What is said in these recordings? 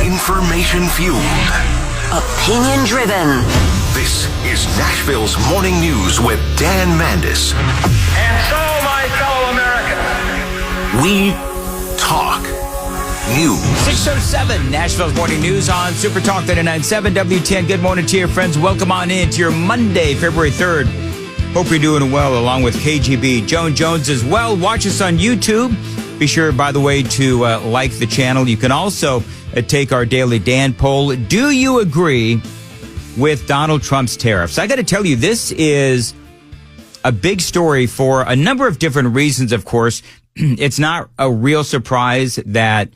Information fueled. Opinion driven. This is Nashville's Morning News with Dan Mandis. And so, my fellow Americans, we talk news. 6:07, Nashville's Morning News on Super Talk 99.7 WTN. Good morning to your friends. Welcome on in to your Monday, February 3rd. Hope you're doing well along with KGB. Joan Jones as well. Watch us on YouTube. Be sure, by the way, to like the channel. You can also take our daily Dan poll. Do you agree with Donald Trump's tariffs? I got to tell you, this is a big story for a number of different reasons, of course. It's not a real surprise that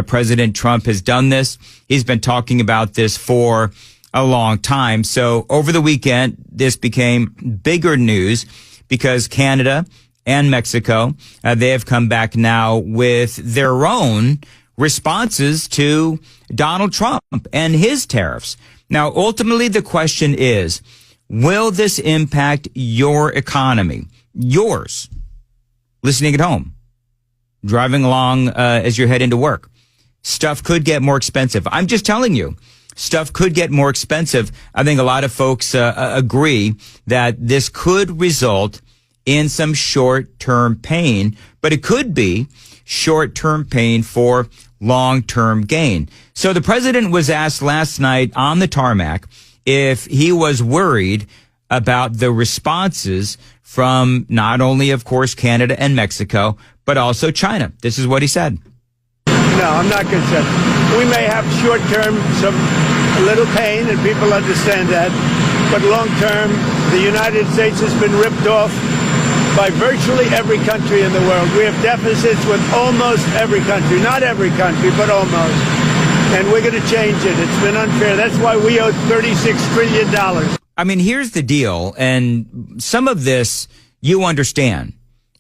President Trump has done this. He's been talking about this for a long time. So over the weekend, this became bigger news because Canada and Mexico, they have come back now with their own responses to Donald Trump and his tariffs. Now, ultimately, the question is, will this impact your economy? Yours. Listening at home. Driving along as you head into work. Stuff could get more expensive. I'm just telling you, stuff could get more expensive. I think a lot of folks agree that this could result in some short-term pain, but it could be short-term pain for long-term gain. So the president was asked last night on the tarmac if he was worried about the responses from not only, of course, Canada and Mexico, but also China. This is what he said. No, I'm not concerned. We may have short-term a little pain, and people understand that. But long-term, the United States has been ripped off by virtually every country in the world. We have deficits with almost every country. Not every country, but almost. And we're going to change it. It's been unfair. That's why we owe $36 trillion. I mean, here's the deal. And some of this, you understand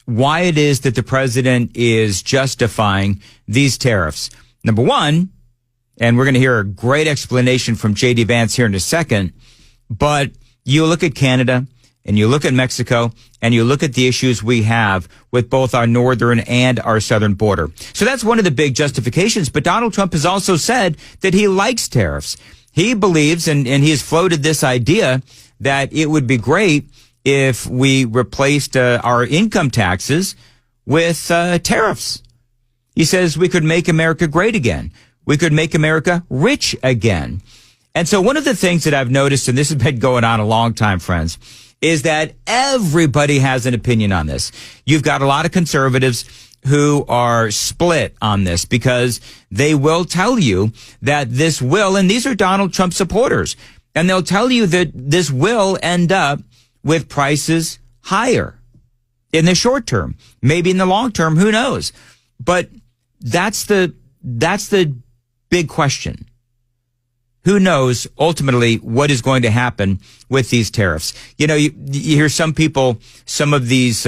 why it is that the president is justifying these tariffs. Number one, and we're going to hear a great explanation from J.D. Vance here in a second, but you look at Canada and you look at Mexico and you look at the issues we have with both our northern and our southern border. So that's one of the big justifications. But Donald Trump has also said that he likes tariffs. He believes, and he has floated this idea, that it would be great if we replaced our income taxes with tariffs. He says we could make America great again. We could make America rich again. And so one of the things that I've noticed, and this has been going on a long time, friends, is that everybody has an opinion on this. You've got a lot of conservatives who are split on this because they will tell you that this will, and these are Donald Trump supporters, and they'll tell you that this will end up with prices higher in the short term, maybe in the long term, who knows? But that's the big question. Who knows ultimately what is going to happen with these tariffs? You know, you hear some people, some of these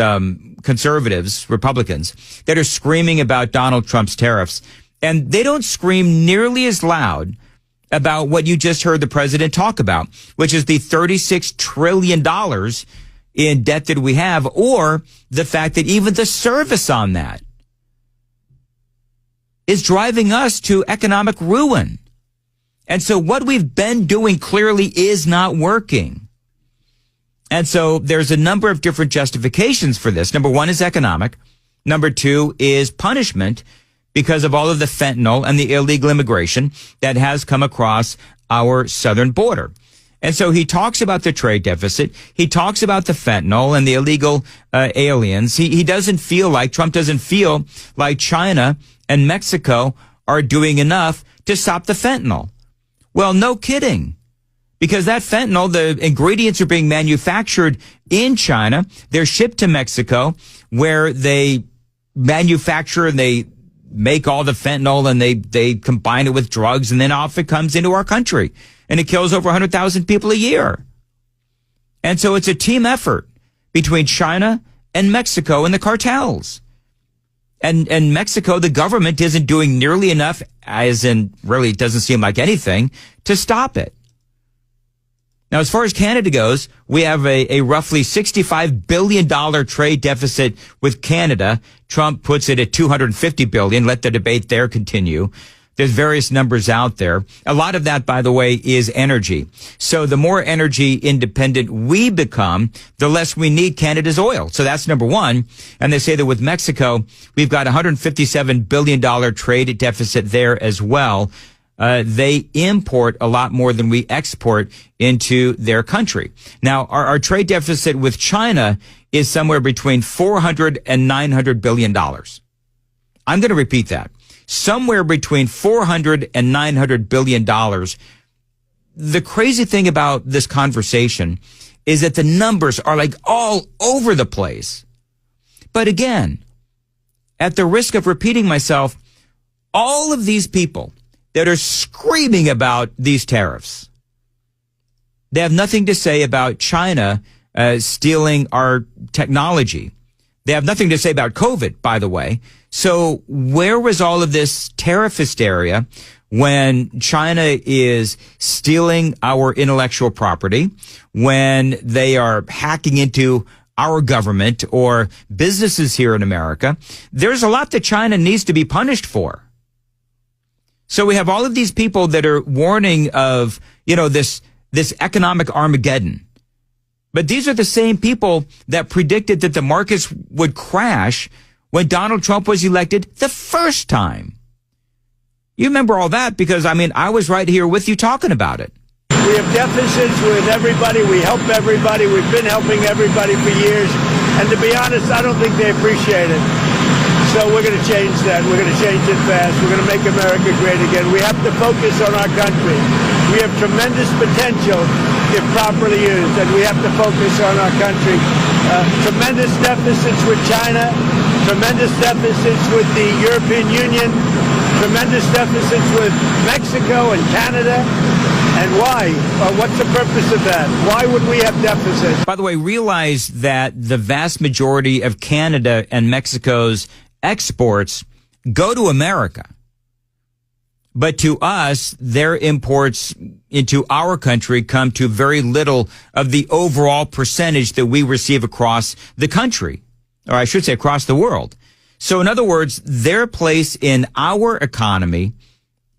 conservatives, Republicans, that are screaming about Donald Trump's tariffs, and they don't scream nearly as loud about what you just heard the president talk about, which is the $36 trillion in debt that we have, or the fact that even the service on that is driving us to economic ruin. And so what we've been doing clearly is not working. And so there's a number of different justifications for this. Number one is economic. Number two is punishment because of all of the fentanyl and the illegal immigration that has come across our southern border. And so he talks about the trade deficit. He talks about the fentanyl and the illegal aliens. He doesn't feel like, Trump doesn't feel like China and Mexico are doing enough to stop the fentanyl. Well, no kidding, because that fentanyl, the ingredients are being manufactured in China. They're shipped to Mexico, where they manufacture and they make all the fentanyl and they combine it with drugs, and then off it comes into our country, and it kills over 100,000 people a year. And so it's a team effort between China and Mexico and the cartels. And Mexico, the government isn't doing nearly enough, as in really it doesn't seem like anything, to stop it. Now, as far as Canada goes, we have a roughly $65 billion trade deficit with Canada. Trump puts it at $250 billion. Let the debate there continue. There's various numbers out there. A lot of that, by the way, is energy. So the more energy independent we become, the less we need Canada's oil. So that's number one. And they say that with Mexico, we've got $157 billion trade deficit there as well. They import a lot more than we export into their country. Now, our trade deficit with China is somewhere between $400 and $900 billion. I'm going to repeat that. Somewhere between $400 and $900 billion. The crazy thing about this conversation is that the numbers are like all over the place. But again, at the risk of repeating myself, all of these people that are screaming about these tariffs, they have nothing to say about China stealing our technology. They have nothing to say about COVID, by the way. So where was all of this tariff hysteria when China is stealing our intellectual property, when they are hacking into our government or businesses here in America? There's a lot that China needs to be punished for. So we have all of these people that are warning of, this economic Armageddon. But these are the same people that predicted that the markets would crash when Donald Trump was elected the first time. You remember all that because, I was right here with you talking about it. We have deficits with everybody. We help everybody. We've been helping everybody for years. And to be honest, I don't think they appreciate it. So we're going to change that. We're going to change it fast. We're going to make America great again. We have to focus on our country. We have tremendous potential if properly used, and we have to focus on our country. Tremendous deficits with China, tremendous deficits with the European Union, tremendous deficits with Mexico and Canada. And why? What's the purpose of that? Why would we have deficits? By the way, realize that the vast majority of Canada and Mexico's exports go to America. But to us, their imports into our country come to very little of the overall percentage that we receive across the country, or I should say across the world. So in other words, their place in our economy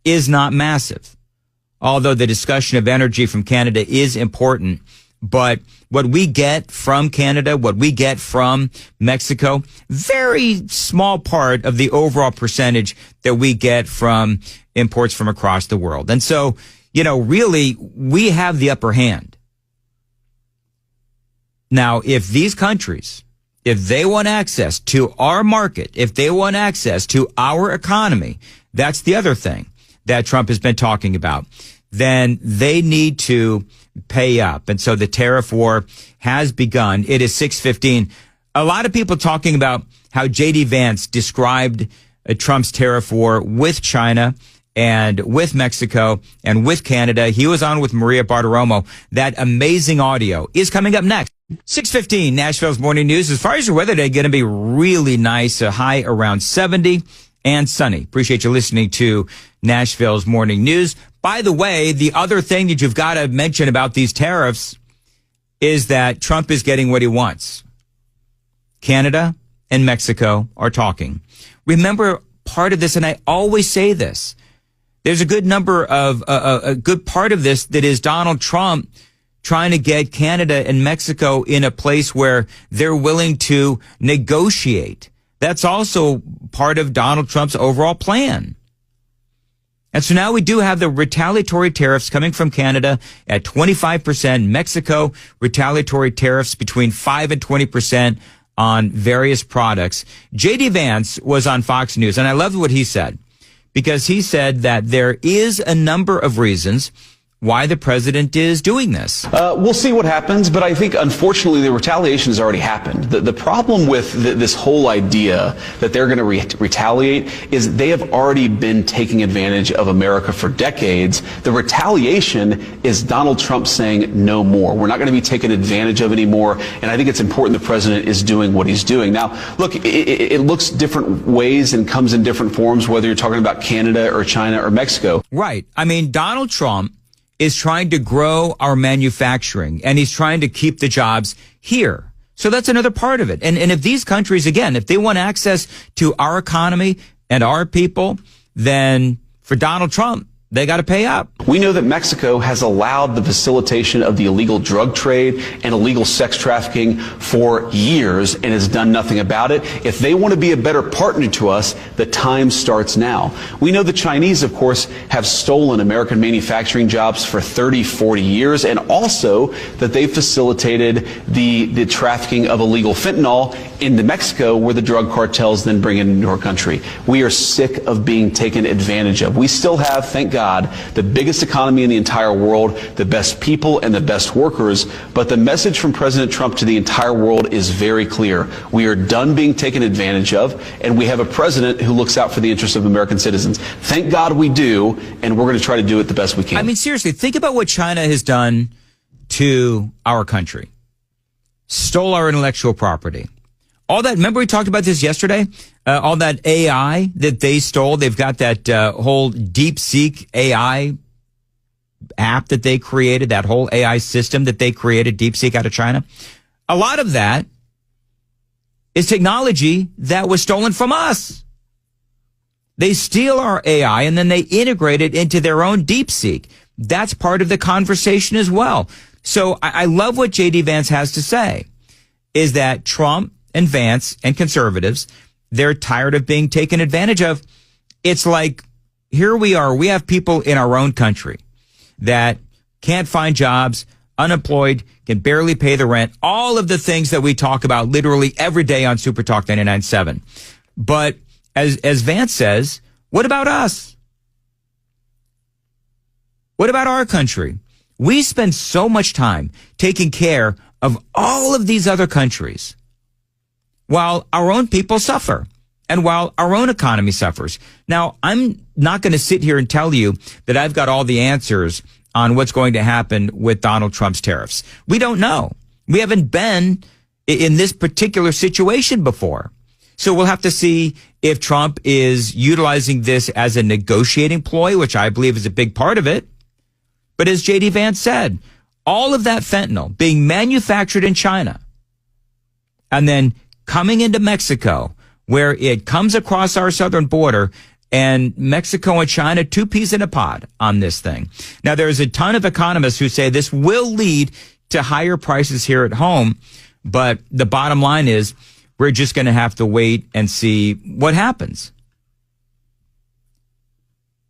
is not massive. Although the discussion of energy from Canada is important, but what we get from Canada, what we get from Mexico, very small part of the overall percentage that we get from imports from across the world. And so, really, we have the upper hand. Now, if these countries, if they want access to our market, if they want access to our economy, that's the other thing that Trump has been talking about, then they need to pay up. And so the tariff war has begun. It is 6:15. A lot of people talking about how J.D. Vance described Trump's tariff war with China and with Mexico and with Canada. He was on with Maria Bartiromo. That amazing audio is coming up next. 6:15, Nashville's Morning News. As far as your weather today, going to be really nice. A high around 70 and sunny. Appreciate you listening to Nashville's Morning News. By the way, the other thing that you've got to mention about these tariffs is that Trump is getting what he wants. Canada and Mexico are talking. Remember part of this, and I always say this, there's a good number of, a good part of this that is Donald Trump trying to get Canada and Mexico in a place where they're willing to negotiate. That's also part of Donald Trump's overall plan. And so now we do have the retaliatory tariffs coming from Canada at 25%, Mexico retaliatory tariffs between 5 and 20% on various products. J.D. Vance was on Fox News, and I loved what he said, because he said that there is a number of reasons why the president is doing this. We'll see what happens, but I think, unfortunately, the retaliation has already happened. The problem with this whole idea that they're going to retaliate is they have already been taking advantage of America for decades. The retaliation is Donald Trump saying no more. We're not going to be taken advantage of anymore, and I think it's important the president is doing what he's doing. Now, look, it looks different ways and comes in different forms, whether you're talking about Canada or China or Mexico. Right. I mean, Donald Trump is trying to grow our manufacturing, and he's trying to keep the jobs here. So that's another part of it. And if these countries, again, if they want access to our economy and our people, then for Donald Trump, they got to pay up. We know that Mexico has allowed the facilitation of the illegal drug trade and illegal sex trafficking for years and has done nothing about it. If they want to be a better partner to us, the time starts now. We know the Chinese, of course, have stolen American manufacturing jobs for 30, 40 years, and also that they facilitated the trafficking of illegal fentanyl into Mexico, where the drug cartels then bring it into our country. We are sick of being taken advantage of. We still have, thank God, the biggest economy in the entire world, the best people and the best workers, but the message from President Trump to the entire world is very clear. We are done being taken advantage of, and we have a president who looks out for the interests of American citizens. Thank God we do, and we're going to try to do it the best we can. I mean, seriously, think about what China has done to our country. Stole our intellectual property. All that, remember we talked about this yesterday? All that AI that they stole. They've got that whole DeepSeek AI app that they created, that whole AI system that they created, DeepSeek out of China. A lot of that is technology that was stolen from us. They steal our AI and then they integrate it into their own DeepSeek. That's part of the conversation as well. So I love what J.D. Vance has to say, is that Trump and Vance and conservatives, they're tired of being taken advantage of. It's like, here we are. We have people in our own country that can't find jobs, unemployed, can barely pay the rent, all of the things that we talk about literally every day on Super Talk 99.7. But as Vance says, what about us? What about our country? We spend so much time taking care of all of these other countries while our own people suffer and while our own economy suffers. Now, I'm not going to sit here and tell you that I've got all the answers on what's going to happen with Donald Trump's tariffs. We don't know. We haven't been in this particular situation before. So we'll have to see if Trump is utilizing this as a negotiating ploy, which I believe is a big part of it. But as J.D. Vance said, all of that fentanyl being manufactured in China and then coming into Mexico, where it comes across our southern border, and Mexico and China, two peas in a pod on this thing. Now, there's a ton of economists who say this will lead to higher prices here at home, but the bottom line is we're just going to have to wait and see what happens.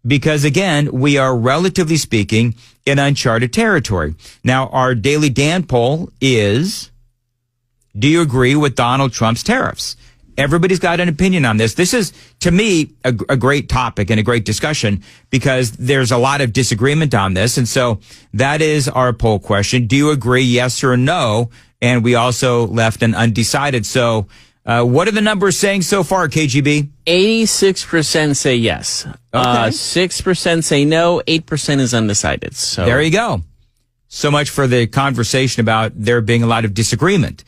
Because, again, we are, relatively speaking, in uncharted territory. Now, our Daily Dan poll is, do you agree with Donald Trump's tariffs? Everybody's got an opinion on this. This is, to me, a great topic and a great discussion because there's a lot of disagreement on this. And so that is our poll question. Do you agree, yes or no? And we also left an undecided. So what are the numbers saying so far, KGB? 86% say yes. Okay. 6% say no. 8% is undecided. So there you go. So much for the conversation about there being a lot of disagreement.